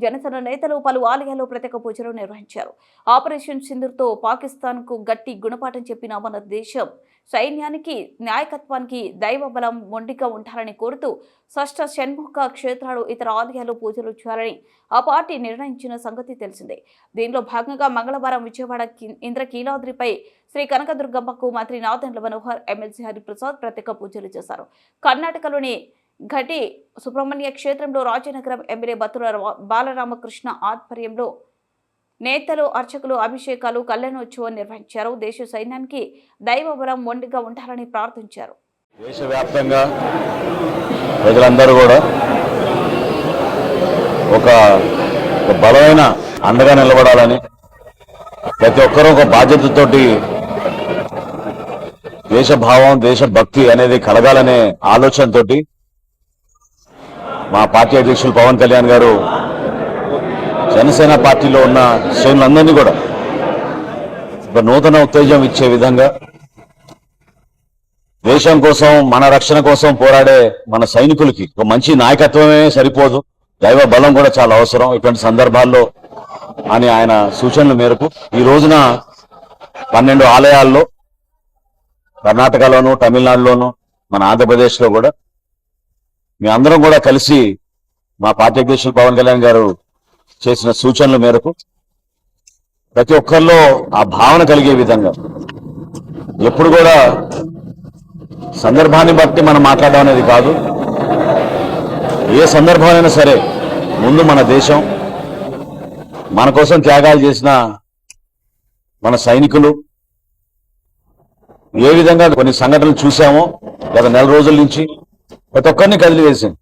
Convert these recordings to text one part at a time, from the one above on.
జనసేన నేతలు పలు ఆలయాల్లో ప్రత్యేక పూజలు నిర్వహించారు. ఆపరేషన్ సింధూర్తో పాకిస్తాన్కు గట్టి గుణపాఠం చెప్పిన మన దేశం సైన్యానికి నాయకత్వానికి దైవ బలం మొండిగా ఉండాలని కోరుతూ షష్ఠ షణ్ముఖ క్షేత్రాలు ఇతర ఆలయాల్లో పూజలు చేయాలని ఆ పార్టీ నిర్ణయించిన సంగతి తెలిసిందే. దీనిలో భాగంగా మంగళవారం విజయవాడ ఇంద్రకీలాద్రిపై శ్రీ కనకదుర్గమ్మకు మంత్రి నాదెండ్ల మనోహర్, ఎమ్మెల్సీ హరిప్రసాద్ ప్రత్యేక పూజలు చేశారు. కర్ణాటకలోని ఘటి సుబ్రహ్మణ్య క్షేత్రంలో రాజనగరం ఎమ్మెల్యే బత్తుల బాలరామకృష్ణ ఆధ్వర్యంలో నేతలు, అర్చకులు అభిషేకాలు, కళ్యాణోత్సవం నిర్వహించారు. దేశ సైన్యానికి దైవ బలం మొండిగా ఉండాలని ప్రార్థించారు. దేశవ్యాప్తంగా ప్రజలందరూ కూడా ఒక బలమైన అండగా నిలబడాలని, ప్రతి ఒక్కరూ ఒక బాధ్యతతోటి దేశభావం, దేశభక్తి అనేది కలగాలనే ఆలోచనతోటి మా పార్టీ అధ్యక్షులు పవన్ కళ్యాణ్ గారు జనసేన పార్టీలో ఉన్న శ్రేణులందరినీ కూడా ఒక నూతన ఉత్తేజం ఇచ్చే విధంగా దేశం కోసం, మన రక్షణ కోసం పోరాడే మన సైనికులకి ఒక మంచి నాయకత్వమే సరిపోదు, దైవ బలం కూడా చాలా అవసరం ఇటువంటి సందర్భాల్లో అని ఆయన సూచనల మేరకు ఈ రోజున 12 ఆలయాల్లో కర్ణాటకలోను, తమిళనాడులోను, మన ఆంధ్రప్రదేశ్లో కూడా మీ అందరం కూడా కలిసి మా పార్టీ అధ్యక్షులు పవన్ కళ్యాణ్ గారు చేసిన సూచనల మేరకు ప్రతి ఒక్కరిలో ఆ భావన కలిగే విధంగా ఎప్పుడు కూడా సందర్భాన్ని బట్టి మనం మాట్లాడడం అనేది కాదు. ఏ సందర్భమైనా సరే ముందు మన దేశం, మన కోసం త్యాగాలు చేసిన మన సైనికులు ఏ విధంగా కొన్ని సంఘటనలు చూసామో గత నెల రోజుల నుంచి ప్రతి ఒక్కరిని కదిలివేసింది.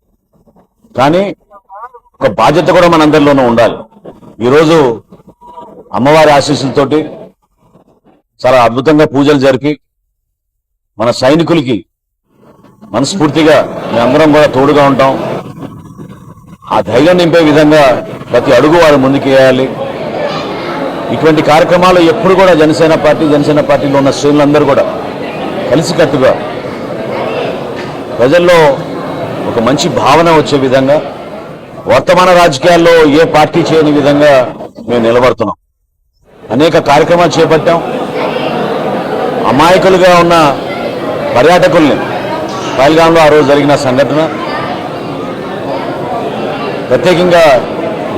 కానీ ఒక బాధ్యత కూడా మనందరిలోనూ ఉండాలి. ఈరోజు అమ్మవారి ఆశీస్సులతోటి చాలా అద్భుతంగా పూజలు జరిపి మన సైనికులకి మనస్ఫూర్తిగా మేమందరం కూడా తోడుగా ఉంటాం. ఆ ధైర్యం నింపే విధంగా ప్రతి అడుగు వారు ముందుకు వేయాలి. ఇటువంటి కార్యక్రమాలు ఎప్పుడు కూడా జనసేన పార్టీలో ఉన్న శ్రేణులందరూ కూడా కలిసికట్టుగా ప్రజల్లో ఒక మంచి భావన వచ్చే విధంగా, వర్తమాన రాజకీయాల్లో ఏ పార్టీ చేయని విధంగా మేము నిలబడుతున్నాం. అనేక కార్యక్రమాలు చేపట్టాం. అమాయకులుగా ఉన్న పర్యాటకుల్ని పహల్గాంలో ఆ రోజు జరిగిన సంఘటన ప్రత్యేకంగా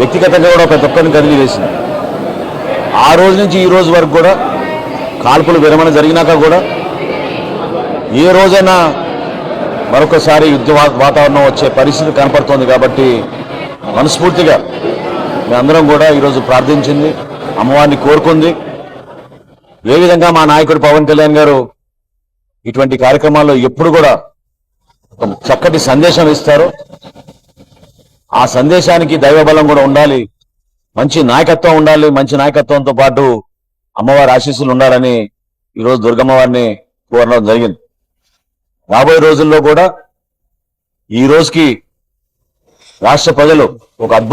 వ్యక్తిగతంగా కూడా ప్రతి ఒక్కరిని కదిలి వేసింది. ఆ రోజు నుంచి ఈ రోజు వరకు కూడా కాల్పులు విరమణ జరిగినాక కూడా ఏ రోజైనా మరొకసారి యుద్ధ వాతావరణం వచ్చే పరిస్థితి కనపడుతోంది. కాబట్టి మనస్ఫూర్తిగా మేమందరం కూడా ఈరోజు ప్రార్థించింది, అమ్మవారిని కోరుకుంది. ఏ విధంగా మా నాయకుడు పవన్ కళ్యాణ్ గారు ఇటువంటి కార్యక్రమాల్లో ఎప్పుడు కూడా ఒక చక్కటి సందేశం ఇస్తారు. ఆ సందేశానికి దైవబలం కూడా ఉండాలి, మంచి నాయకత్వం ఉండాలి. మంచి నాయకత్వంతో పాటు అమ్మవారి ఆశీస్సులు ఉండాలని ఈరోజు దుర్గమ్మవారిని కోరడం జరిగింది. రాబోయే రోజుల్లో కూడా ఈ రోజుకి రాష్ట్ర ప్రజలు ఒక అద్భుత